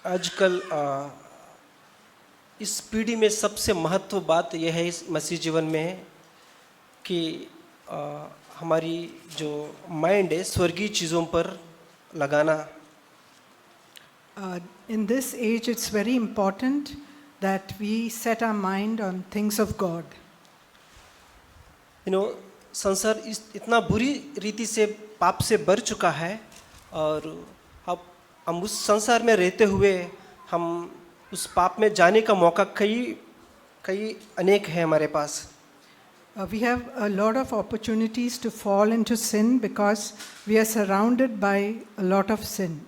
आजकल इस पीढ़ी में सबसे महत्व बात यह है इस मसीह जीवन में है कि हमारी जो माइंड है स्वर्गीय चीज़ों पर लगाना. In this age, it's very important that we set our mind on things of God. संसार इतना बुरी रीति से पाप से भर चुका है और अब हम उस संसार में रहते हुए हम उस पाप में जाने का मौका कई अनेक है हमारे पास. We have a lot of opportunities to fall into sin because we are surrounded by a lot of sin.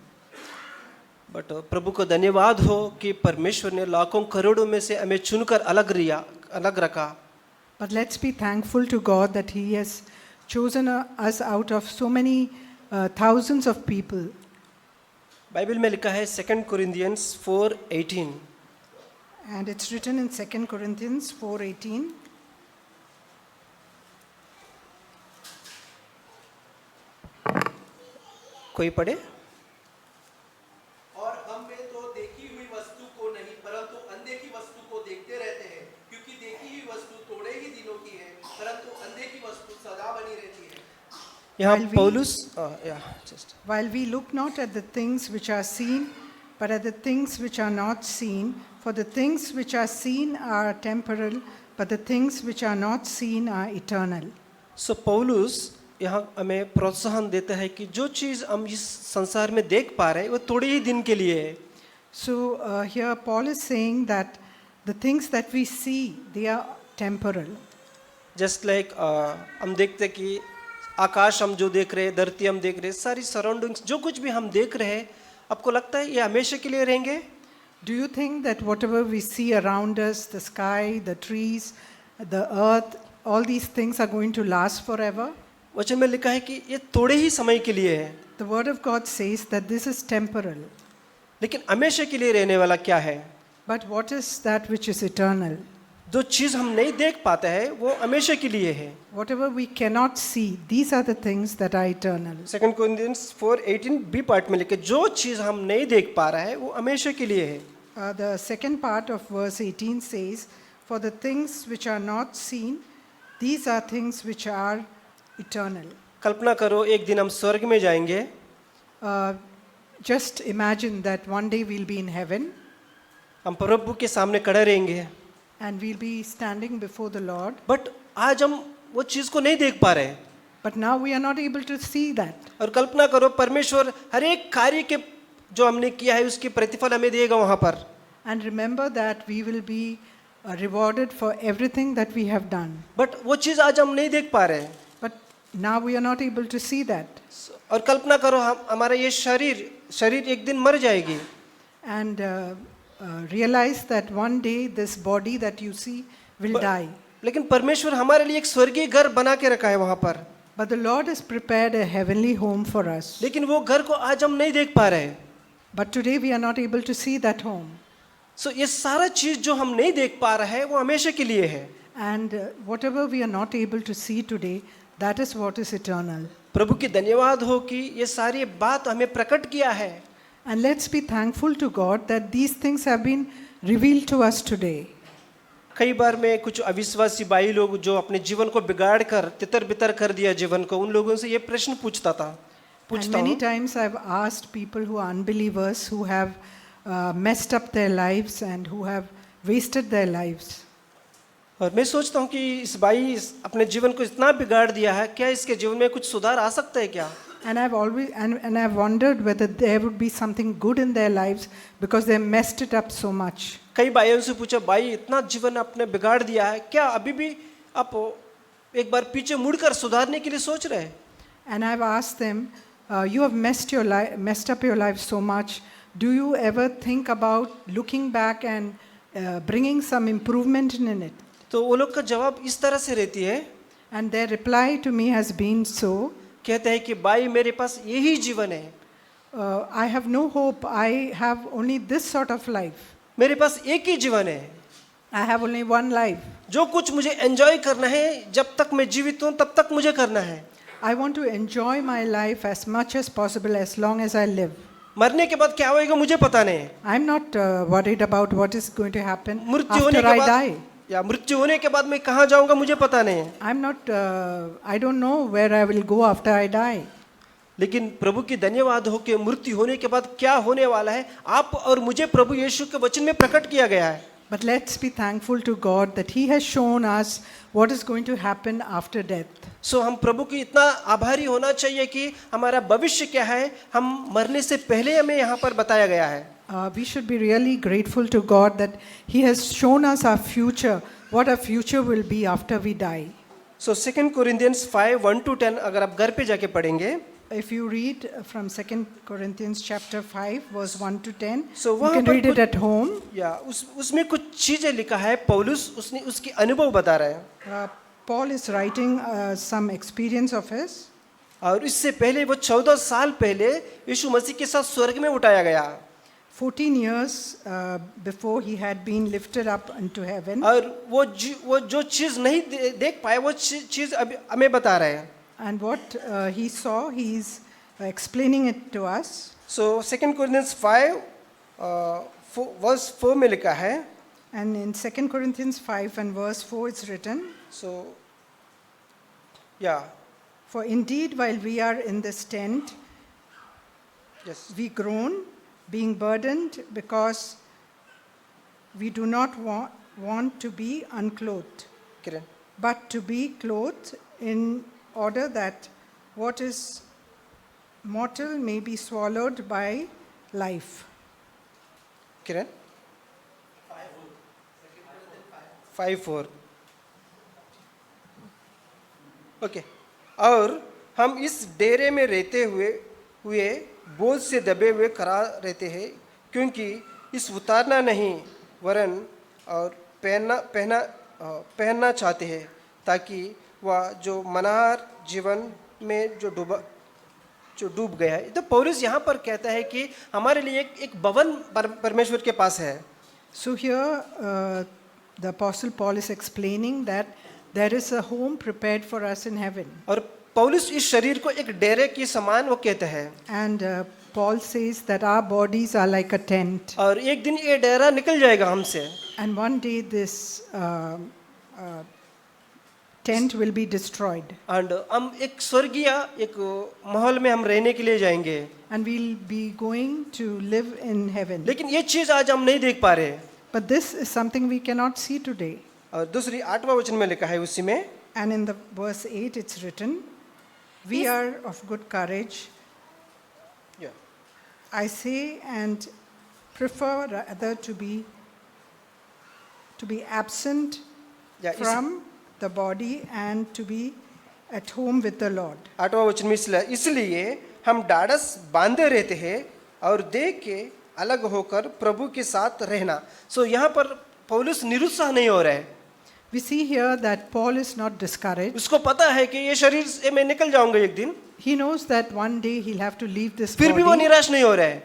But प्रभु को धन्यवाद हो कि परमेश्वर ने लाखों करोड़ों में से हमें चुनकर अलग रखा. But let's be thankful to God that He has chosen us out of so many thousands of people. Bible में लिखा है 2 Corinthians 4:18. And it's written in 2 Corinthians 4:18. कोई पढ़े? और हम में तो देखी हुई वस्तु को नहीं परंतु अनदेखी वस्तु को देखते रहते हैं, क्योंकि देखी हुई वस्तु थोड़े ही दिनों की है परंतु अनदेखी वस्तु सदा बनी रहती है. यहाँ पौलुस While we look not at the things which are seen, but at the things which are not seen, for the things which are seen are temporal, but the things which are not seen are eternal. सो पौलुस यहाँ हमें प्रोत्साहन देता है कि जो चीज़ हम इस संसार में देख पा रहे हैं वो थोड़े ही दिन के लिए है. So here Paul is saying that the things that we see, they are temporal. Just like हम देखते कि आकाश हम जो देख रहे हैं, धरती हम देख रहे हैं, सारी सराउंडिंग्स जो कुछ भी हम देख रहे हैं, आपको लगता है ये हमेशा के लिए रहेंगे? Do you think that whatever we see around us, the sky, the trees, the earth, all these things are going to last forever? वचन में लिखा है कि ये थोड़े ही समय के लिए है. The word of God says that this is temporal. लेकिन हमेशा के लिए रहने वाला क्या है? But what is that which is eternal? जो चीज़ हम नहीं देख पाते हैं वो हमेशा के लिए है. Whatever we cannot see, these are the things that are eternal. 2 Corinthians 4:18 B part में लिखे जो चीज़ हम नहीं देख पा रहा है वो हमेशा के लिए है. The second part of verse 18 says, for the things which are not seen, these are things which are eternal. कल्पना करो एक दिन हम स्वर्ग में जाएंगे. Just imagine that one day we'll be in heaven. हम प्रभु के सामने खड़े रहेंगे. And we'll be standing before the Lord. But आज हम वो चीज़ को नहीं देख पा रहे. But now we are not able to see that. और कल्पना करो परमेश्वर हर एक कार्य के जो हमने किया है उसकी प्रतिफल हमें देगा वहाँ पर. And remember that we will be rewarded for everything that we have done. But वो चीज़ आज हम नहीं देख पा रहे. But now we are not able to see that. और कल्पना करो हम हमारा ये शरीर एक दिन मर जाएगी. And realize that one day this body that you see will die. लेकिन परमेश्वर हमारे लिए एक स्वर्गीय घर बना के रखा है वहाँ पर. But the Lord has prepared a heavenly home for us. लेकिन वो घर को आज हम नहीं देख पा रहे. But today we are not able to see that home. सो ये सारा चीज़ जो हम नहीं देख पा रहे हैं वो हमेशा के लिए है. And whatever we are not able to see today, that is what is eternal. प्रभु की धन्यवाद हो कि ये सारी बात हमें प्रकट किया है. And let's be thankful to God that these things have been revealed to us today. कई बार मैं कुछ अविश्वासी भाई लोग जो अपने जीवन को बिगाड़ कर तितर बितर कर दिया जीवन को, उन लोगों से ये प्रश्न पूछता And many times I've asked people who are unbelievers, who have messed up their lives and who have wasted their lives. और मैं सोचता हूँ कि इस भाई अपने जीवन को इतना बिगाड़ दिया है, क्या इसके जीवन में कुछ सुधार आ सकता है क्या? And I've always and I've wondered whether there would be something good in their lives because they messed it up so much. कई भाइयों से पूछा, भाई इतना जीवन आपने बिगाड़ दिया है, क्या अभी भी आप एक बार पीछे मुड़कर सुधारने के लिए सोच रहे हैं? And I've asked them, you have messed up your life so much. Do you ever think about looking back and bringing some improvement in it? तो वो लोग का जवाब इस तरह से रहती है. And their reply to me has been so. कहते हैं कि भाई मेरे पास यही जीवन है. I have no hope. I have only this sort of life. मेरे पास एक ही जीवन है. I have only one life. जो कुछ मुझे एंजॉय करना है, जब तक मैं जीवित हूँ तब तक मुझे करना है. I want to enjoy my life as much as possible as long as I live. मरने के बाद क्या होएगा मुझे पता नहीं। I'm not worried about what is going to happen मृत्यु होने after के I बाद die. या मृत्यु होने के बाद मैं कहाँ जाऊंगा मुझे पता नहीं। I don't know where I will go after I die. लेकिन प्रभु की धन्यवाद हो कि मृत्यु होने के बाद क्या होने वाला है आप और मुझे प्रभु यीशु के वचन में प्रकट किया गया है। But let's be thankful to God that He has shown us what is going to happen after death. सो हम प्रभु की इतना आभारी होना चाहिए कि हमारा भविष्य क्या है, हम मरने से पहले हमें यहाँ पर बताया गया है। We should be really grateful to God that He has shown us our future, what our future will be after we die. So 2 Corinthians 5:1-10 अगर आप घर पे जाके पढ़ेंगे, If you read from 2 Corinthians chapter 5 verse 1 to 10, So you वहाँ can पर read it at home. या उसमें कुछ चीजें लिखा है, पौलुस उसने उसकी अनुभव बता रहा है Paul is writing some experience of his. और इससे पहले वो 14 साल पहले यीशु मसीह के साथ स्वर्ग में उठाया गया 14 years before he had been lifted up into heaven. और वो जो चीज नहीं देख पाए वो चीज अभी हमें बता रहे हैं। And what he saw, he is explaining it to us. So 2 Corinthians 5 verse 4 में लिखा है, And in 2 Corinthians 5 and verse 4 it's written, सो या For indeed while we are in this tent, yes we groan, being burdened, because we do not want to be unclothed, Kiran but to be clothed in order that what is mortal may be swallowed by life. Kiran 5:4 okay. और हम इस डेरे में रहते हुए बोझ से दबे हुए खड़ा रहते हैं, क्योंकि इस उतारना नहीं वरन और पहनना चाहते हैं, ताकि वह जो मनार जीवन में जो डूब गया है। तो पौलुस यहाँ पर कहता है कि हमारे लिए एक भवन परमेश्वर के पास है। So here the Apostle Paul is explaining that there is a home prepared for us in heaven. और पौलुस इस शरीर को एक डेरे के समान वो कहते हैं। And Paul says that our bodies are like a tent. और एक दिन ये डेरा निकल जाएगा हमसे। And one day this tent will be destroyed. And हम एक स्वर्गीय एक माहौल में हम रहने के लिए जाएंगे। And we'll be going to live in heaven. लेकिन ये चीज आज हम नहीं देख पा रहे। But this is something we cannot see today. और दूसरी 8वां वचन में लिखा है उसी में, And in the verse 8 it's written, We are of good courage, I say, and prefer rather to be absent from the body and to be at home with the Lord. 8वां वचन में इसलिए हम ढाढ़स बांधे रहते हैं और देह के अलग होकर प्रभु के साथ रहना। सो यहाँ पर पौलुस निरुत्साह नहीं हो रहा है। We see here that Paul is not discouraged. उसको पता है कि ये शरीर से मैं निकल जाऊंगा एक दिन। He knows that one day he'll have to leave this फिर भी वो body. निराश नहीं हो रहा है,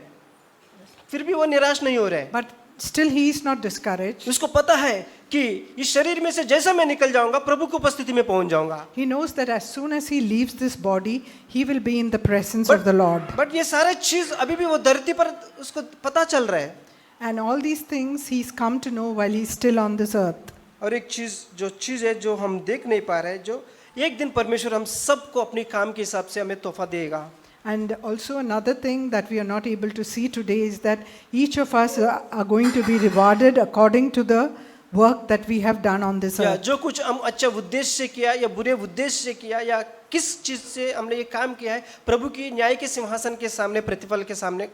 फिर भी वो निराश नहीं हो रहा है। But still he is not discouraged. उसको पता है कि इस शरीर में से जैसा मैं निकल जाऊंगा प्रभु की उपस्थिति में पहुंच जाऊंगा। He knows that as soon as he leaves this body, he will be in the presence of the Lord. But ये सारे चीज अभी भी वो धरती पर उसको पता चल रहा है। And all these things he's come to know while he's still on this earth. और एक चीज है जो हम देख नहीं पा रहे, जो एक दिन परमेश्वर हम सबको अपने काम के हिसाब से हमें तोहफा देगा। And also another thing that we are not able to see today is that each of us are going to be rewarded according to the work that we have done on this या earth. जो कुछ हम अच्छा उद्देश्य से किया या बुरे उद्देश्य से किया या किस चीज से हमने ये काम किया है, प्रभु की न्याय के सिंहासन के सामने प्रतिफल के सामने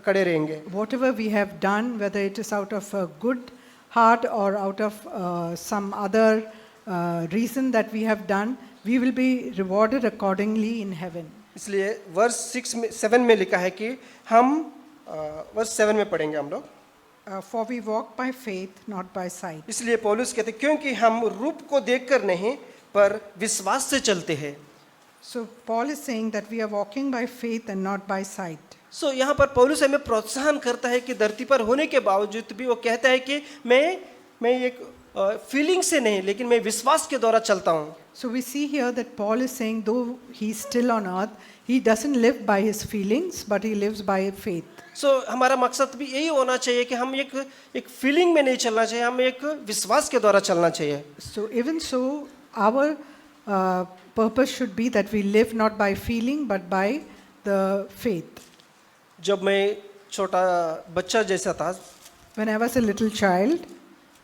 खड़े रहेंगे। Whatever we have done, whether it is out of a good heart or out of some other reason that we have done, we will be rewarded accordingly in heaven. इसलिए वर्स 7 में लिखा है कि हम वर्स 7 में पढ़ेंगे हम लोग। For we walk by faith, not by sight. इसलिए पौलुस कहते क्योंकि हम रूप को देखकर नहीं पर विश्वास से चलते हैं। So Paul is saying that we are walking by faith and not by sight. सो यहाँ पर पौलुस हमें प्रोत्साहन करता है कि धरती पर होने के बावजूद भी वो कहता है कि मैं एक फीलिंग से नहीं लेकिन मैं विश्वास के द्वारा चलता हूँ। So we see here that Paul is saying though he is still on earth, He doesn't live by his feelings, but he lives by faith. सो हमारा मकसद भी यही होना चाहिए कि हम एक फीलिंग में नहीं चलना चाहिए, हम एक विश्वास के द्वारा चलना चाहिए. So even so, our purpose should be that we live not by feeling, but by the faith. जब मैं छोटा बच्चा जैसा था, When I was a little child,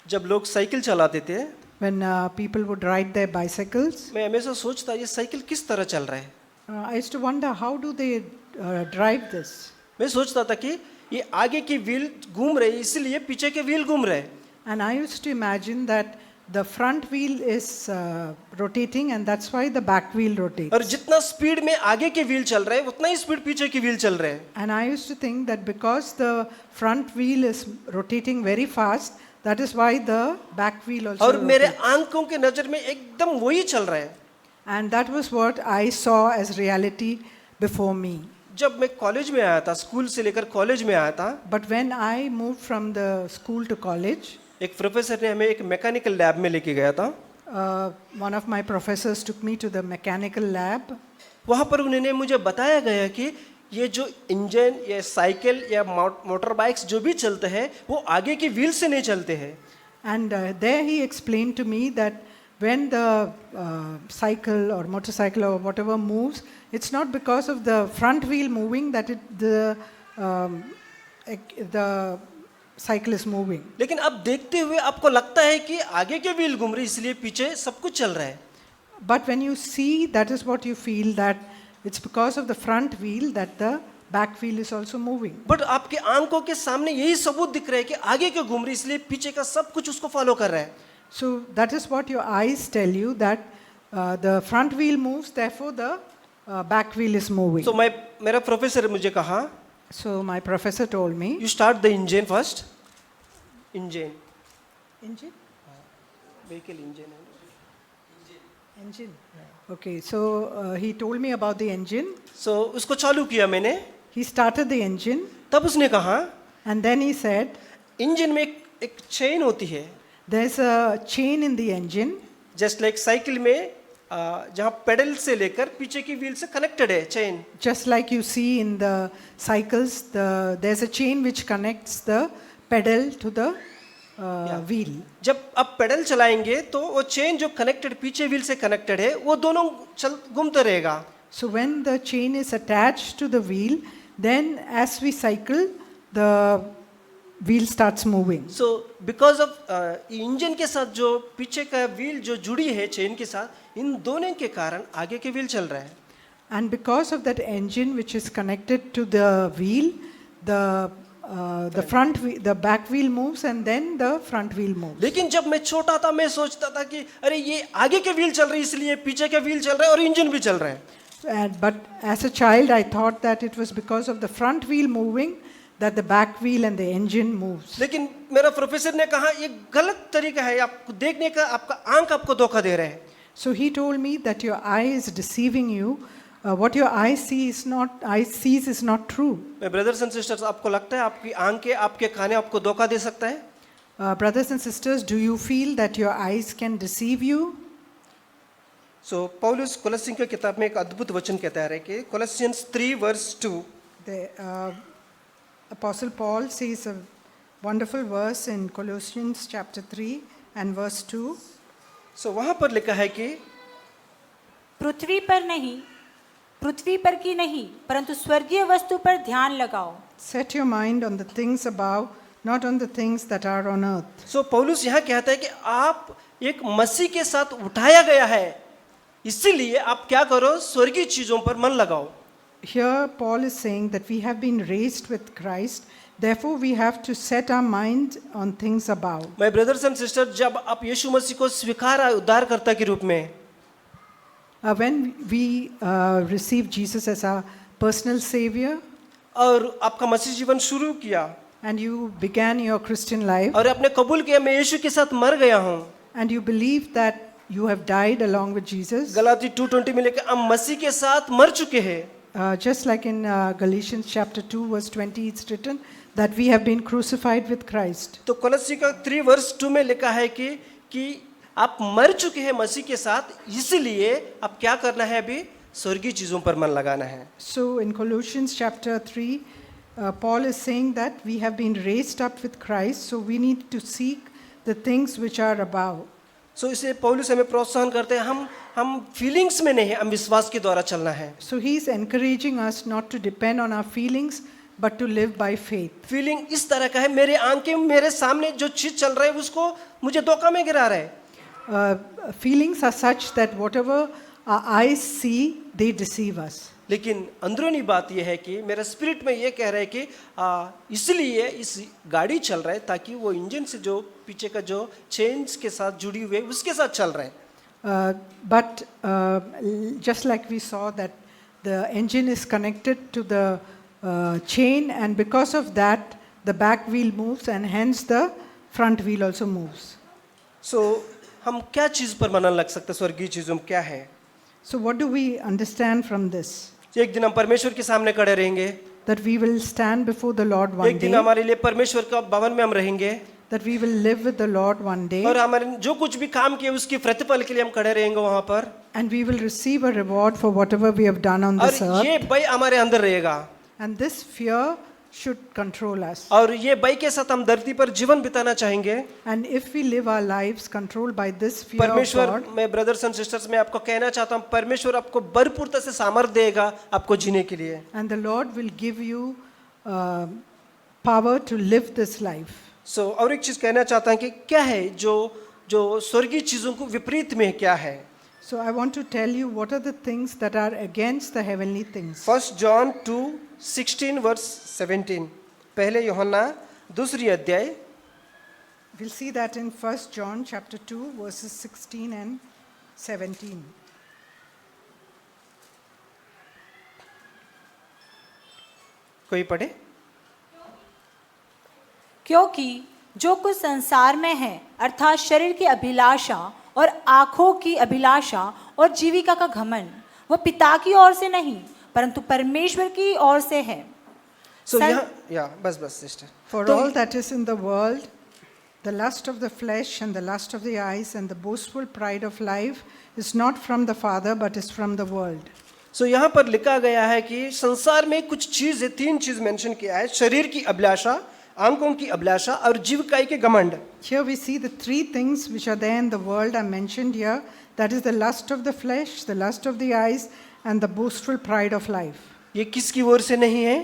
जब लोग साइकिल चलाते थे, when people would ride their bicycles, मैं हमेशा सोचता ये साइकिल किस तरह चल रहा है. I used to wonder, how do they drive this? मैं सोचता था कि ये आगे की व्हील घूम रही है इसलिए पीछे के व्हील घूम रहे हैं. And I used to imagine that the front wheel is rotating, and that's why the back wheel rotates. और जितना स्पीड में आगे के व्हील चल रहे हैं उतना ही स्पीड पीछे की व्हील चल रहे हैं. And I used to think that because the front wheel is rotating very fast, that is why the back wheel also और मेरे rotates. आंखों के नजर में एकदम वही चल रहा है. And that was what I saw as reality before me. जब मैं कॉलेज में आया था, स्कूल से लेकर कॉलेज में आया था, But when I moved from the school to college, एक प्रोफेसर ने हमें एक मैकेनिकल लैब में लेके गया था. one of my professors took me to the mechanical lab. वहाँ पर उन्होंने मुझे बताया गया कि ये जो इंजन या साइकिल या मोटर बाइक्स जो भी चलते हैं वो आगे की व्हील से नहीं चलते हैं. And there he explained to me that when the cycle or motorcycle or whatever moves, it's not because of the front wheel moving that the cycle is moving. लेकिन अब देखते हुए आपको लगता है कि आगे के व्हील घूम रही इसलिए पीछे सब कुछ चल रहा है. But when you see, that is what you feel, that it's because of the front wheel that the back wheel is also moving. But आपके आंखों के सामने यही सबूत दिख रहा है कि आगे क्यों घूम रही इसलिए पीछे का सब कुछ उसको फॉलो कर रहा है. So that is what your eyes tell you, that the front wheel moves, therefore the back wheel is moving. तो मेरा प्रोफेसर मुझे कहा, So my professor told me, you start the engine first. Engine engine? Vehicle engine है. Engine. Okay, so he told me about the engine. सो उसको चालू किया मैंने. He started the engine, तब उसने कहा and then he said, engine में एक चेन होती है, there's a chain in the engine, just like cycle में जहाँ पेडल से लेकर पीछे की व्हील से कनेक्टेड है chain. just like you see in the cycles, there's a chain which connects the pedal to the wheel. जब आप पेडल चलाएंगे तो वो चेन जो कनेक्टेड पीछे व्हील से कनेक्टेड है वो दोनों घूमते रहेगा. So when the chain is attached to the wheel, then as we cycle, the wheel starts moving. So because of engine के साथ जो पीछे का व्हील जो जुड़ी है चेन के साथ, इन दोनों के कारण आगे के व्हील चल रहा है. And because of that engine which is connected to the wheel, the back wheel moves, and then the front wheel moves. लेकिन जब मैं छोटा था मैं सोचता था कि अरे ये आगे के व्हील चल रही है इसलिए पीछे का व्हील चल रहा है और इंजन भी चल रहा है. But as a child, I thought that it was because of the front wheel moving that the back wheel and the engine moves. लेकिन मेरा प्रोफेसर ने कहा ये गलत तरीका है आपको देखने का, आपका आंख आपको धोखा दे रहे हैं. So he told me that your eye is deceiving you. What your eye sees is not true. मैं ब्रदर्स एंड सिस्टर्स, आपको लगता है आपकी आंखें आपके काने आपको धोखा दे सकता है? Brothers and sisters, do you feel that your eyes can deceive you? सो पौलुस कोलोसियों की किताब में एक अद्भुत वचन कहता है कि कोलोसियंस 3:2. The Apostle Paul says a wonderful verse in Colossians chapter 3 and verse 2. सो वहाँ पर लिखा है कि पृथ्वी पर की नहीं परंतु स्वर्गीय वस्तु पर ध्यान लगाओ. Set your mind on the things above, not on the things that are on earth. सो पौलुस यहाँ कहता है कि आप एक मसीह के साथ उठाया गया है, इसीलिए आप क्या करो, स्वर्गीय चीजों पर मन लगाओ. Here Paul is saying that we have been raised with Christ, therefore we have to set our mind on things above. My brothers and sisters, जब आप यीशु मसीह को स्वीकारा उद्धारकर्ता के रूप में, When we receive Jesus as our personal savior, और आपका मसीह जीवन शुरू किया, and you began your Christian life, और आपने कबूल किया मैं यीशु के साथ मर गया हूँ, and you believe that you have died along with Jesus, Galati 2:20 में लिखा हम मसीह के साथ मर चुके हैं. just like in Galatians chapter 2 verse 20 it's written that we have been crucified with Christ. तो कोलोसियों का 3:2 में लिखा है कि आप मर चुके हैं मसीह के साथ, इसलिए आप क्या करना है, अभी स्वर्गीय चीज़ों पर मन लगाना है। So in Colossians chapter 3, Paul is saying that we have been raised up with Christ, so we need to seek the things which are above. सो इसे पौलुस हमें प्रोत्साहन करते हैं, हम फीलिंग्स में नहीं, हम विश्वास के द्वारा चलना है। So he is encouraging us not to depend on our feelings, but to live by faith. Feeling इस तरह का है, मेरे आंखें मेरे सामने जो चीज़ चल रहा है उसको मुझे धोखा में गिरा रहा है। Feelings are such that whatever our eyes see, they deceive us. लेकिन अंदरूनी बात यह है कि मेरा स्पिरिट में ये कह रहा है कि इसलिए इस गाड़ी चल रहा है ताकि वो इंजन से जो पीछे का जो चेन्स के साथ जुड़ी हुई है उसके साथ चल रहा है। But just like we saw that the engine is connected to the chain, and because of that, the back wheel moves, and hence the front wheel also moves. सो हम क्या चीज़ पर मन लग सकते हैं, स्वर्गीय चीज़ों में क्या है? So what do we understand from this? एक दिन हम परमेश्वर के सामने खड़े रहेंगे, That we will stand before the Lord one एक दिन day, हमारे लिए परमेश्वर का भवन में हम रहेंगे, that we will live with the Lord one day, और हमारे जो कुछ भी काम किए उसकी प्रतिफल के लिए हम खड़े रहेंगे वहां पर, and we will receive a reward for whatever we have done on this और ये earth. भय हमारे अंदर रहेगा, And this fear should control us. और ये भय के साथ हम धरती पर जीवन बिताना चाहेंगे। And if we live our lives controlled by this fear of परमेश्वर, God, मैं ब्रदर्स एंड सिस्टर्स में आपको कहना चाहता हूँ, परमेश्वर आपको भरपूरता से सामर्थ्य देगा आपको जीने के लिए। and the Lord will give you power to live this life. सो और एक चीज कहना चाहता हूँ कि क्या है जो स्वर्गीय चीजों को विपरीत में क्या है। So I want to tell you what are the things that are against the heavenly things. 1 John 2:16 verse 17, पहले यूहन्ना 2 अध्याय, We'll see that in 1 John chapter 2 verses 16 and 17. कोई पढ़े? क्योंकि जो कुछ संसार में है अर्थात शरीर की अभिलाषा और आंखों की अभिलाषा और जीविका का घमंड, वह पिता की ओर से नहीं परंतु परमेश्वर की ओर से है। सो सर- यहाँ बस sister, For all that is in the world, the lust of the flesh and the lust of the eyes and the boastful pride of life is not from the Father but is from the world. सो यहाँ पर लिखा गया है कि संसार में कुछ चीज है, 3 चीज मेंशन किया है, शरीर की अभिलाषा, आंखों की अभिलाषा और जीविकाई के घमंड। Here we see the 3 things which are there in the world are mentioned here. That is the lust of the flesh, the lust of the eyes, and the boastful pride of life. ये किसकी ओर से नहीं है?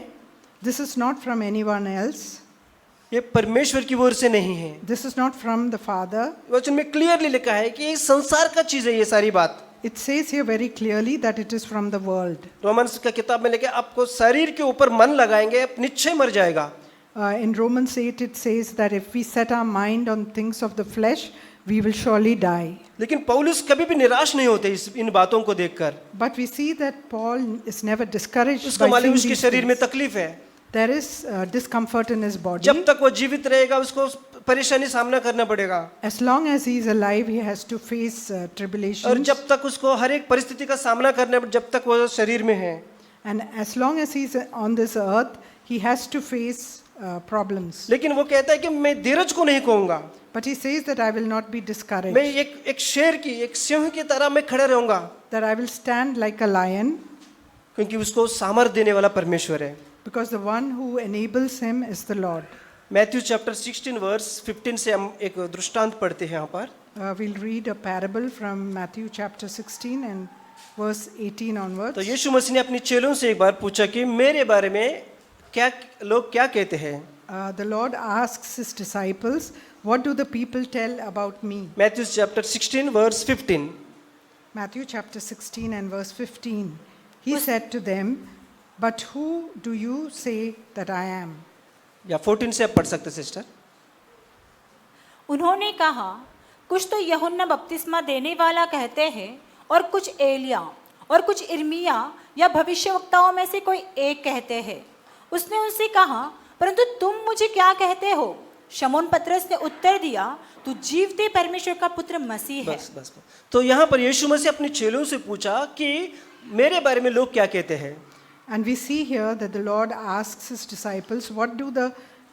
This is not from anyone else. ये परमेश्वर की ओर से नहीं है। This is not from the Father. वचन में क्लियरली लिखा है कि ये संसार का चीज है, ये सारी बात। It says here very clearly that it is from the world. Romans का किताब में लिखा है, आपको शरीर के ऊपर मन लगाएंगे आप निश्चय मर जाएगा। In Romans 8 it says that if we set our mind on things of the flesh, we will surely die. लेकिन पौलुस कभी भी निराश नहीं होते इन बातों को देखकर। But we see that Paul is never discouraged उसको by मालूम seeing उसके these शरीर में things. तकलीफ है, There is discomfort in his body. जब तक वो जीवित रहेगा उसको परेशानी सामना करना पड़ेगा, As long as he is alive, he has to face और tribulations. जब तक उसको हर एक परिस्थिति का सामना करना, जब तक वो शरीर में है। And as long as he is on this earth, he has to face problems. लेकिन वो कहता है कि मैं धीरज को नहीं कहूंगा, But he says that I will not be मैं discouraged, एक शेर की, एक सिंह की तरह मैं खड़े रहूंगा, that I will stand like a lion, क्योंकि उसको सामर्थ्य देने वाला परमेश्वर है। because the one who enables him is the Lord. Matthew chapter 16 verse 15 से हम एक दृष्टांत पढ़ते हैं यहाँ पर। We'll read a parable from Matthew chapter 16 and verse 18 onwards. तो यीशु मसीह ने अपने चेलों से एक बार पूछा कि मेरे बारे में क्या लोग क्या कहते हैं। The Lord asks his disciples, what do the people tell about me? Matthew chapter 16 verse 15, Matthew chapter 16 and verse 15. He said to them, but who do you say that I am? या 14 से आप पढ़ सकते sister. उन्होंने कहा, कुछ तो यूहन्ना बपतिस्मा देने वाला कहते हैं और कुछ एलिया और कुछ इर्मिया या भविष्यवक्ताओं में से कोई एक कहते हैं। उसने उनसे कहा, परंतु तुम मुझे क्या कहते हो? शमौन पतरस ने उत्तर दिया, तू जीवते परमेश्वर का पुत्र मसीह है। बस तो यहाँ पर यीशु मसीह अपने चेलों से पूछा कि मेरे बारे में लोग क्या कहते हैं। And we see here that the Lord asks his disciples, what do the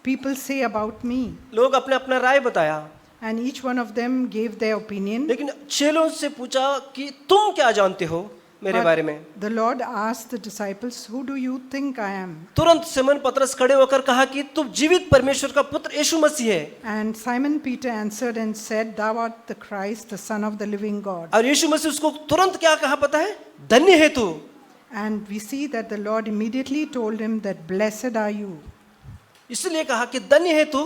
people say about me? लोग अपने अपना राय बताया, And each one of them gave their opinion. लेकिन चेलों से पूछा कि तुम क्या जानते हो। मेरे बारे में। the Lord asked the disciples, "Who do you think I am?" तुरंत सिमोन पतरस खड़े होकर कहा कि तू जीवित परमेश्वर का पुत्र यीशु मसीह है। And Simon Peter answered and said, "Thou art the Christ, the Son of the living God." और यीशु मसीह उसको तुरंत क्या कहा पता है? धन्य है तू। And we see that the Lord immediately told him that, "Blessed are you." इसलिए कहा कि धन्य है तू,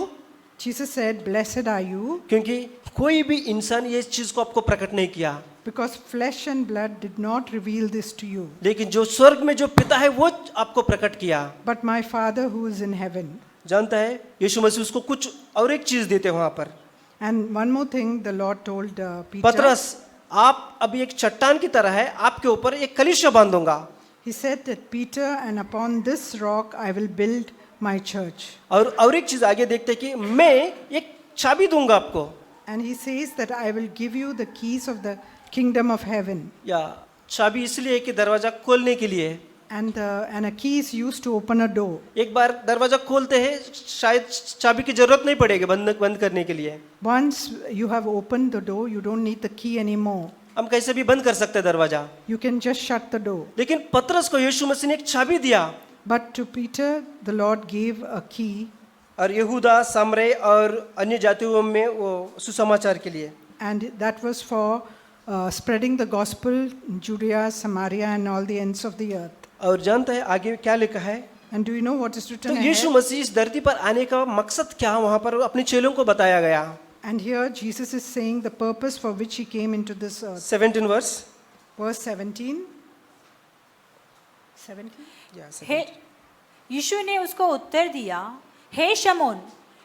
Jesus said, "Blessed are you," क्योंकि कोई भी इंसान ये चीज को आपको प्रकट नहीं किया, because flesh and blood did not reveal this to you, लेकिन जो स्वर्ग में जो पिता है वो आपको प्रकट किया। but my Father who is in heaven. जानता है यीशु मसीह उसको कुछ और एक चीज देते वहां पर। And one more thing the Lord told Peter. पतरस, आप अभी एक चट्टान की तरह है, आपके ऊपर एक कलीसिया बांधूंगा। He said that, "Peter, and upon this rock I will build my church." और एक चीज आगे देखते हैं कि मैं एक चाबी दूंगा आपको, And he says that, "I will give you the keys of the kingdom of heaven." या चाबी इसलिए है कि दरवाजा खोलने के लिए। And a key is used to open a door. एक बार दरवाजा खोलते हैं शायद चाबी की जरूरत नहीं पड़ेगी बंद करने के लिए। Once you have opened the door, you don't need the key anymore. हम कैसे भी बंद कर सकते हैं दरवाजा, You can just shut the door. लेकिन पतरस को यीशु मसीह ने एक चाबी दिया। But to Peter, the Lord gave a key, और यहूदा, सामरे और अन्य जातियों में वो सुसमाचार के लिए। and that was for spreading the gospel in Judea, Samaria, and all the ends of the earth. और जानता है आगे क्या लिखा है? And do you know what is तो written यीशु ahead? मसीह इस धरती पर आने का मकसद क्या वहां पर अपने चेलों को बताया गया। And here Jesus is saying the purpose for which he came into this earth. 17 verse. Verse 17. 17? हे यीशु ने उसको उत्तर दिया, हे शमौन,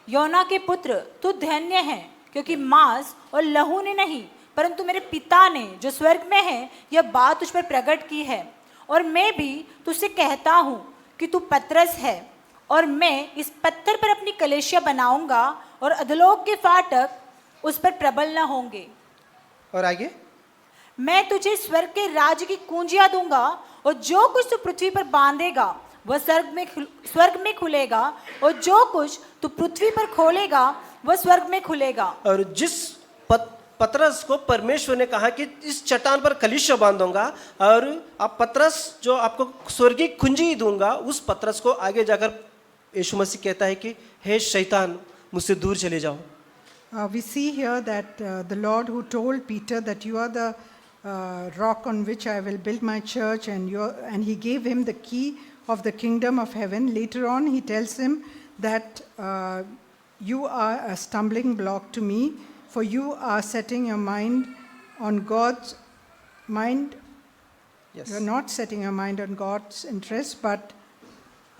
योना के पुत्र, तू धन्य है, क्योंकि मांस और लहू ने नहीं, परंतु मेरे पिता ने जो स्वर्ग में है यह बात तुझ पर प्रकट की है। और मैं भी तुझसे कहता हूँ कि तू पतरस है, और मैं इस पत्थर पर अपनी कलीसिया बनाऊंगा, और अधोलोक के फाटक उस पर प्रबल न होंगे। और आगे, मैं तुझे स्वर्ग के राज्य की कुंजियां दूंगा, और जो कुछ तू पृथ्वी पर बांधेगा वह स्वर्ग में खुलेगा, और जो कुछ तू पृथ्वी पर खोलेगा वह स्वर्ग में खुलेगा। और जिस पतरस को परमेश्वर ने कहा कि इस चट्टान पर कलीसिया बांधूंगा और आप पतरस जो आपको स्वर्गीय कुंजी दूंगा, उस पतरस को आगे जाकर यीशु मसीह कहता है कि हे शैतान, मुझसे दूर चले जाओ। We see here that the Lord who told Peter that you are the rock on which I will build my church, and he gave him the key of the kingdom of heaven. Later on, he tells him that you are a stumbling block to me, for you are setting your mind on God's mind. Yes. You are not setting your mind on God's interest, but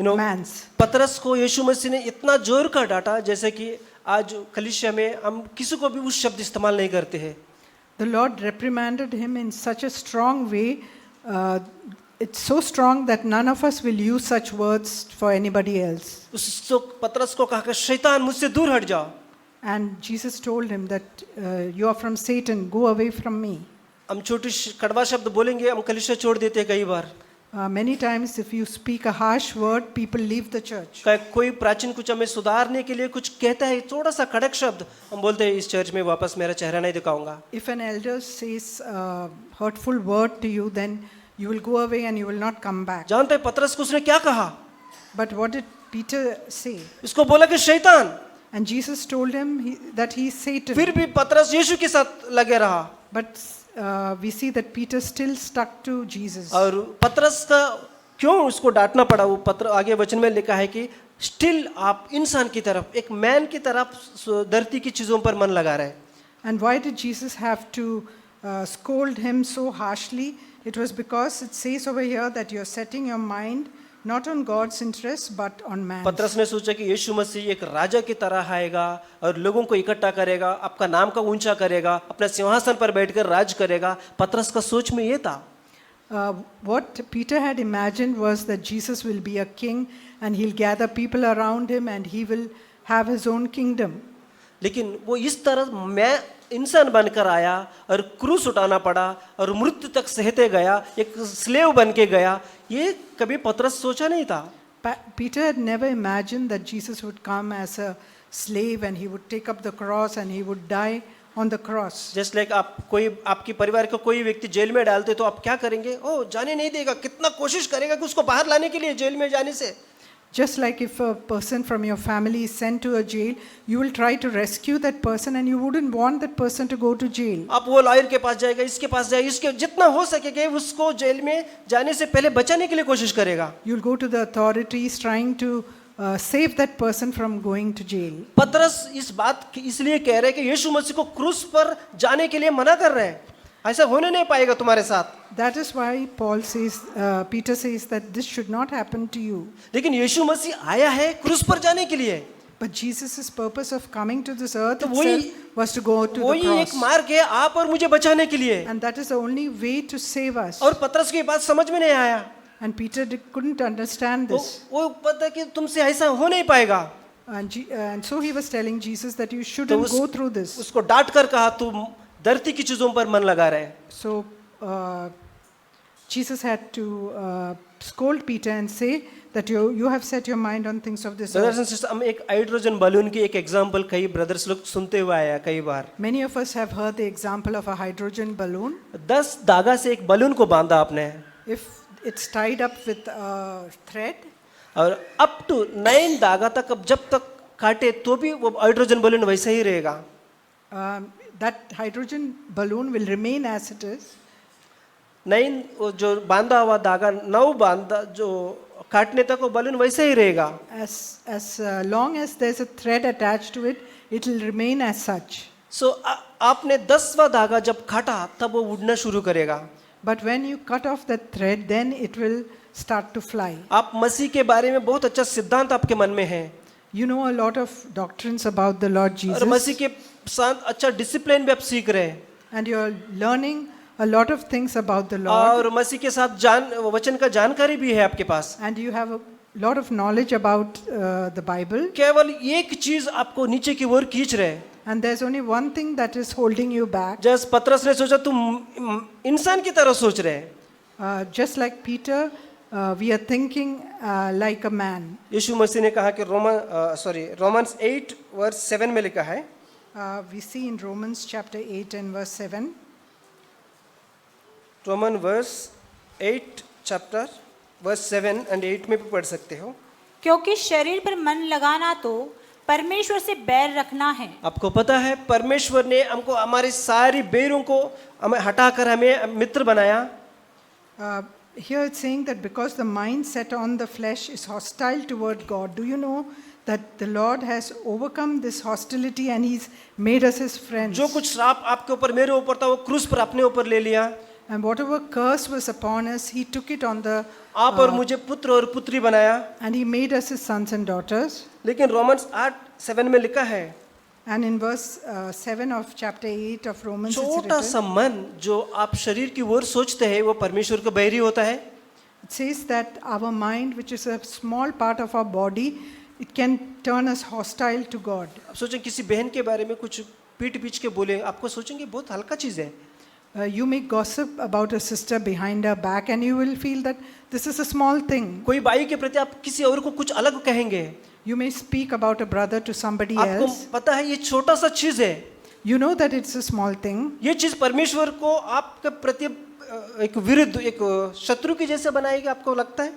You know, man's. पतरस को यीशु मसीह ने इतना जोर का डांटा, जैसे कि आज कलीसिया में हम किसी को भी उस शब्द इस्तेमाल नहीं करते हैं। The Lord reprimanded him in such a strong way. It's so strong that none of us will use such words for anybody else. उस पतरस को कहा कि शैतान, मुझसे दूर हट जाओ। And Jesus told him that you are from Satan, go away from me. हम छोटी कड़वा शब्द बोलेंगे, हम कलीसिया छोड़ देते हैं कई बार। Many times if you speak a harsh word, people leave the church. कोई प्राचीन कुछ हमें सुधारने के लिए कुछ कहता है, थोड़ा सा कड़क शब्द, हम बोलते हैं इस चर्च में वापस मेरा चेहरा नहीं दिखाऊंगा। If an elder says a hurtful word to you, then you will go away and you will not come back. जानते हैं पतरस को उसने क्या कहा? But what did Peter say? उसको बोला कि शैतान। And Jesus told him that he is Satan. फिर भी पतरस यीशु के साथ लगे रहा। But we see that Peter still stuck to Jesus. और पतरस का क्यों उसको डांटना पड़ा? वो पत्र आगे वचन में लिखा है कि स्टिल आप इंसान की तरफ, एक मैन की तरफ धरती की चीजों पर मन लगा रहे। And why did Jesus have to scold him so harshly? It was because it says over here that you are setting your mind not on God's interest but on man. पतरस ने सोचा कि यीशु मसीह एक राजा की तरह आएगा और लोगों को इकट्ठा करेगा, आपका नाम का ऊंचा करेगा, अपने सिंहासन पर बैठकर राज करेगा। पतरस का सोच में ये था। What Peter had imagined was that Jesus will be a king and he'll gather people around him and he will have his own kingdom. लेकिन वो इस तरह मैं इंसान बनकर आया और क्रूस उठाना पड़ा और मृत्यु तक सहते गया, एक स्लेव बन के गया, ये कभी पतरस सोचा नहीं था। Peter had never imagined that Jesus would come as a slave and he would take up the cross and he would die on the cross. Just like आप कोई आपकी परिवार का कोई व्यक्ति जेल में डालते तो आप क्या करेंगे? ओ जाने नहीं देगा, कितना कोशिश करेगा कि उसको बाहर लाने के लिए जेल में जाने से। Just like if a person from your family is sent to a jail, you will try to rescue that person and you wouldn't want that person to go to jail. आप वो lawyer के पास जाएगा, इसके पास जाएगा, इसके जितना हो सकेगा उसको जेल में जाने से पहले बचाने के लिए कोशिश करेगा। You'll go to the authorities trying to save that person from going to jail. पतरस इस बात इसलिए कह रहे हैं कि यीशु मसीह को क्रूस पर जाने के लिए मना कर रहे हैं, ऐसा होने नहीं पाएगा तुम्हारे साथ। That is why Peter says that this should not happen to you. लेकिन यीशु मसीह आया है क्रूस पर जाने के लिए। But Jesus' purpose of coming to this earth तो वही- itself was to go to the वही एक cross. मार्ग है आप और मुझे बचाने के लिए। And that is the only way to save us. और पतरस की बात समझ में नहीं आया, And Peter couldn't understand this. वो पता कि तुमसे ऐसा हो नहीं पाएगा। And so he was telling Jesus that you तो shouldn't go through this. उसको डांट कर कहा तुम धरती की चीजों पर मन लगा रहे। So Jesus had to scold Peter and say that you have set your mind on things of this brothers earth. And sister, हम एक हाइड्रोजन बलून की एक एग्जांपल कई ब्रदर्स लोग सुनते हुए आया कई बार। Many of us have heard the example of a hydrogen balloon. 10 धागा से एक बलून को बांधा आपने If it's tied up with a thread, और अप टू 9 धागा तक अब जब तक काटे तो भी वो हाइड्रोजन बलून वैसा ही रहेगा। that hydrogen balloon will remain as it is. 9 वो जो बांधा हुआ धागा 9 बांधा जो काटने तक वो बलून वैसे ही रहेगा। As long as there's a thread attached to it, it will remain as such. सो आपने 10वां धागा जब काटा तब वो उड़ना शुरू करेगा। But when you cut off that thread, then it will start to fly. आप मसीह के बारे में बहुत अच्छा सिद्धांत आपके मन में है You know a lot of doctrines about the Lord और मसीह Jesus, के साथ अच्छा डिसिप्लिन भी आप सीख रहे हैं and you're learning a lot of things about the Lord, और मसीह के साथ वचन का जानकारी भी है आपके पास। and you have a lot of knowledge about the Bible, केवल एक चीज आपको नीचे की ओर खींच रहे हैं। and there's only one thing that is holding you back. जैसे पतरस ने सोचा तुम इंसान की तरह सोच रहे हैं, Just like Peter, we are thinking like a man. यीशु मसीह ने कहा कि रोमन्स 8 वर्स 7 में लिखा है, We see in Romans chapter 8 and verse 7. Roman verse 8 chapter verse 7 and 8 में भी पढ़ सकते हो। क्योंकि शरीर पर मन लगाना तो परमेश्वर से बैर रखना है। आपको पता है परमेश्वर ने हमको हमारी सारी बैरों को हमें हटाकर हमें मित्र बनाया। Here it's saying that because the mind set on the flesh is hostile toward God. Do you know that the Lord has overcome this hostility and He's made us His friends? जो कुछ श्राप आपके ऊपर मेरे ऊपर था वो क्रूस पर अपने ऊपर ले लिया। And whatever curse was upon us, He took it on the आप और मुझे पुत्र और पुत्री बनाया। and He made us His sons and daughters. लेकिन रोमन्स 8:7 में लिखा है, And in verse 7 of chapter 8 of Romans, it's छोटा written, सा मन जो आप शरीर की ओर सोचते हैं वो परमेश्वर का बैरी होता है। it says that our mind, which is a small part of our body, it can turn us hostile to God. आप सोचें किसी बहन के बारे में कुछ पीठ पीछ के बोले, आपको सोचेंगे बहुत हल्का चीज है। You may gossip about a sister behind her back and you will feel that this is a small thing. कोई भाई के प्रति आप किसी और को कुछ अलग कहेंगे, You may speak about a brother to somebody आपको else. पता है ये छोटा सा चीज है। You know that it's a small thing. ये चीज परमेश्वर को आपके प्रति एक विरुद्ध एक शत्रु की जैसे बनाएगी, आपको लगता है?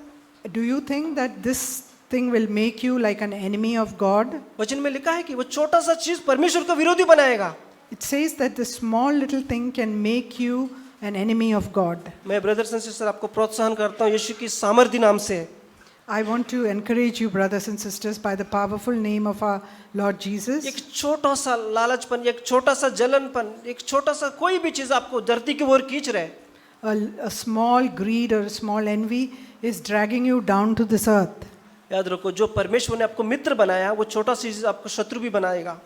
Do you think that this thing will make you like an enemy of God? वचन में लिखा है कि वो छोटा सा चीज परमेश्वर का विरोधी बनाएगा। It says that the small little thing can make you an enemy of God. मैं ब्रदर्स एंड सिस्टर आपको प्रोत्साहन करता हूँ यीशु की सामर्थी नाम से। I want to encourage you, brothers and sisters, by the powerful name of our Lord Jesus. एक छोटा सा लालचपन, एक छोटा सा जलनपन, एक छोटा सा कोई भी चीज आपको धरती की ओर खींच रहे, A small greed or a small envy is dragging you down to this earth. याद रखो जो परमेश्वर ने आपको मित्र बनाया वो छोटा सी चीज आपको शत्रु भी बनाएगा।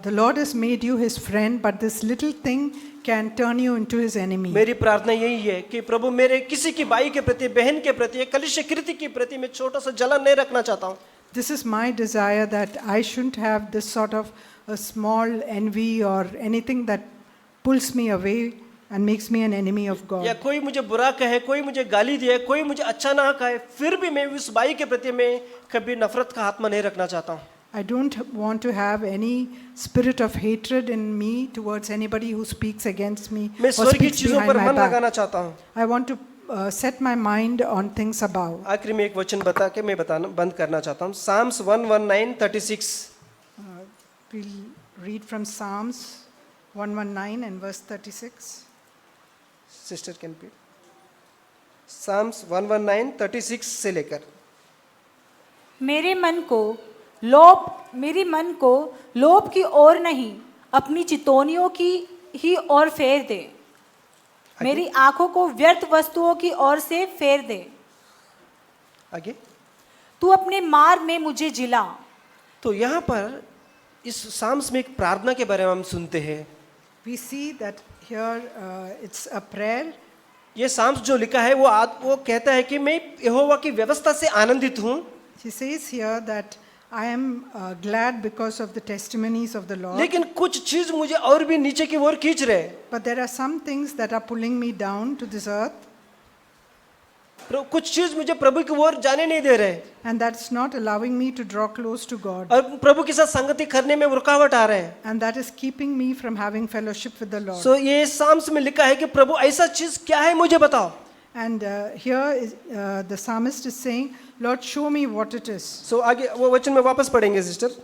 The Lord has made you His friend, but this little thing can turn you into His enemy. मेरी प्रार्थना यही है कि प्रभु मेरे किसी की भाई के प्रति, बहन के प्रति, कलीसिया कृति के प्रति मैं छोटा सा जलन नहीं रखना चाहता हूँ। This is my desire that I shouldn't have this sort of a small envy or anything that pulls me away and makes me an enemy of या God. कोई मुझे बुरा कहे, कोई मुझे गाली दे, कोई मुझे अच्छा ना कहे, फिर भी मैं उस भाई के प्रति मैं कभी नफरत का आत्मा नहीं रखना चाहता हूँ। I don't want to have any spirit of hatred in me towards anybody who speaks against me मैं or स्वर्गीय speaks चीजों behind पर my मन back. लगाना चाहता हूँ। I want to set my mind on things above. आखिरी में एक वचन बता के मैं बताना बंद करना चाहता हूँ। Psalms 119:36। We'll read from Psalms 119 and verse 36. Sister can P Psalms 119:36 से लेकर। मेरी मन को लोभ की ओर नहीं, अपनी चितौनियों की ही ओर फेर दे। मेरी आंखों को व्यर्थ वस्तुओं की ओर से फेर दे। आगे तू अपने मार्ग में मुझे जिला। तो यहाँ पर इस साम्स में एक प्रार्थना के बारे में हम सुनते हैं। We see that here it's a prayer. ये साम्स जो लिखा है वो कहता है कि मैं यहोवा की व्यवस्था से आनंदित हूँ। He says here that I am glad because of the testimonies of the Lord. लेकिन कुछ चीज मुझे और भी नीचे की ओर खींच रहे। But there are some things that are pulling me down to this earth, कुछ चीज मुझे प्रभु की ओर जाने नहीं दे रहे and that's not allowing me to draw close to God. और प्रभु के साथ संगति करने में रुकावट आ रहे हैं। And that is keeping me from having fellowship with the Lord. सो ये साम्स में लिखा है कि प्रभु ऐसा चीज क्या है मुझे बताओ। And here is, the psalmist is saying, Lord, show me what it is. सो आगे वो वचन में वापस पढ़ेंगे sister.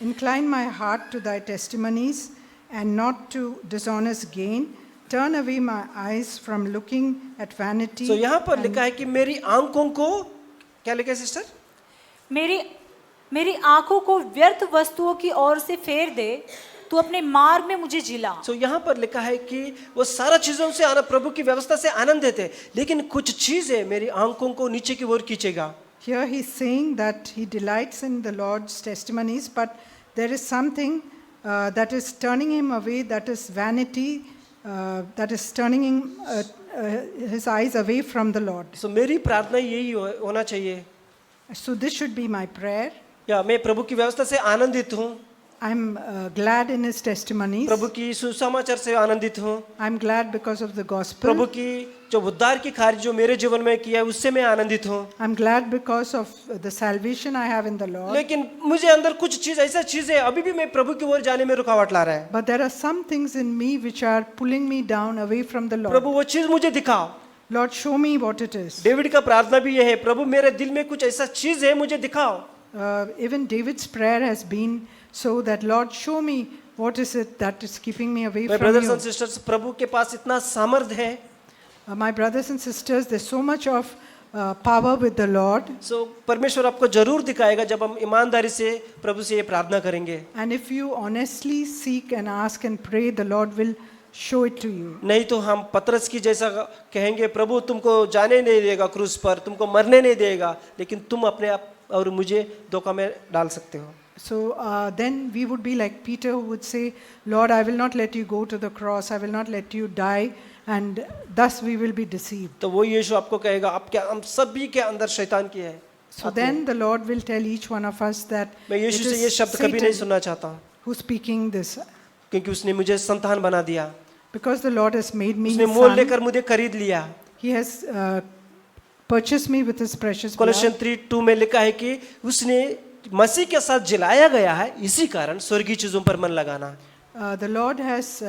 Incline my heart to thy testimonies and not to dishonest gain. Turn away my eyes from looking at vanity. सो यहाँ पर and- लिखा है कि मेरी आंखों को क्या लिखा है सिस्टर? मेरी आंखों को व्यर्थ वस्तुओं की ओर से फेर दे। तू अपने मार्ग में मुझे जिला। सो यहाँ पर लिखा है कि वो सारा चीजों से प्रभु की व्यवस्था से आनंद देते, लेकिन कुछ चीजें मेरी आंखों को नीचे की ओर खींचेगा। Here he's saying that he delights in the Lord's testimonies, but there is something that is turning him away, that is vanity, that is turning his eyes away from the Lord. सो मेरी प्रार्थना यही होना चाहिए, So this should be my prayer. या मैं प्रभु की व्यवस्था से आनंदित हूँ, I'm glad in his testimonies. प्रभु की सुसमाचार से आनंदित हूँ, I'm glad because of the gospel. प्रभु की जो उद्धार की कार्य जो मेरे जीवन में किया है उससे मैं आनंदित हूँ। I'm glad because of the salvation I have in the Lord. लेकिन मुझे अंदर कुछ चीज ऐसा चीज है अभी भी मैं प्रभु की ओर जाने में रुकावट ला रहा है। But there are some things in me which are pulling me down away from the Lord. प्रभु वो चीज मुझे दिखाओ। Lord, show me what it is. David का प्रार्थना भी ये है, प्रभु मेरे दिल में कुछ ऐसा चीज है मुझे दिखाओ। Even David's prayer has been so that, Lord, show me what is it that is keeping me away My from brothers you. and sisters, प्रभु के पास इतना सामर्थ है। My brothers and sisters, there's so much of power with the Lord. सो परमेश्वर आपको जरूर दिखाएगा जब हम ईमानदारी से प्रभु से ये प्रार्थना करेंगे। And if you honestly seek and ask and pray, the Lord will show it to you. नहीं तो हम पतरस की जैसा कहेंगे, प्रभु तुमको जाने नहीं देगा क्रूस पर, तुमको मरने नहीं देगा, लेकिन तुम अपने आप और मुझे धोखा में डाल सकते हो। So then we would be like Peter, who would say, Lord, I will not let you go to the cross, I will not let you die, and thus we will be deceived. तो वो यीशु आपको कहेगा आप क्या, हम सभी के अंदर शैतान की है। So then the Lord will tell each one of us that मैं it यीशु से ये is शब्द कभी नहीं Satan सुनना चाहता हूँ, who's speaking this, क्योंकि उसने मुझे संतान बना दिया, because the Lord has made me उसने his मोल son. लेकर मुझे खरीद लिया। He has purchased me with his precious कोलोसियन blood. 3:2 में लिखा है कि उसने मसीह के साथ जिलाया गया है, इसी कारण स्वर्गीय चीजों पर मन लगाना। The Lord has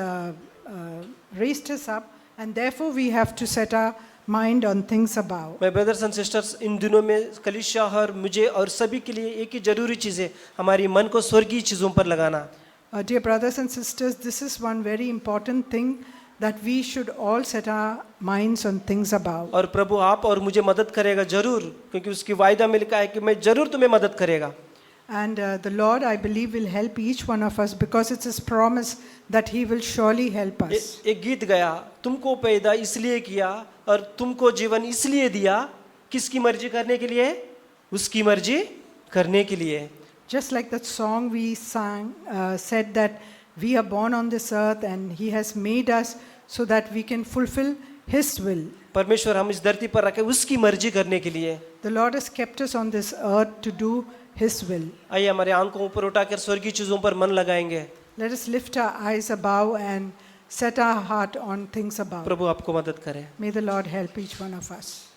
raised us up, and therefore we have to set our mind on things above. मैं ब्रदर्स एंड सिस्टर्स, इन दिनों में कलीसिया और मुझे और सभी के लिए एक ही जरूरी चीज है, हमारी मन को स्वर्गीय चीजों पर लगाना। Dear brothers and sisters, this is one very important thing, that we should all set our minds on things above. और प्रभु आप और मुझे मदद करेगा जरूर, क्योंकि उसकी वायदा में लिखा है कि मैं जरूर तुम्हें मदद करेगा। And the Lord, I believe, will help each one of us, because it's his promise that he will surely help us. एक गीत गया, तुमको पैदा इसलिए किया और तुमको जीवन इसलिए दिया, किसकी मर्जी करने के लिए? उसकी मर्जी करने के लिए। Just like that song we sang, said that we are born on this earth and he has made us so that we can fulfill his will. परमेश्वर हम इस धरती पर रखे उसकी मर्जी करने के लिए। The Lord has kept us on this earth to do his will. आइए हमारे आंखों ऊपर उठाकर स्वर्गीय चीजों पर मन लगाएंगे। Let us lift our eyes above and set our heart on things above. प्रभु आपको मदद करे। May the Lord help each one of us.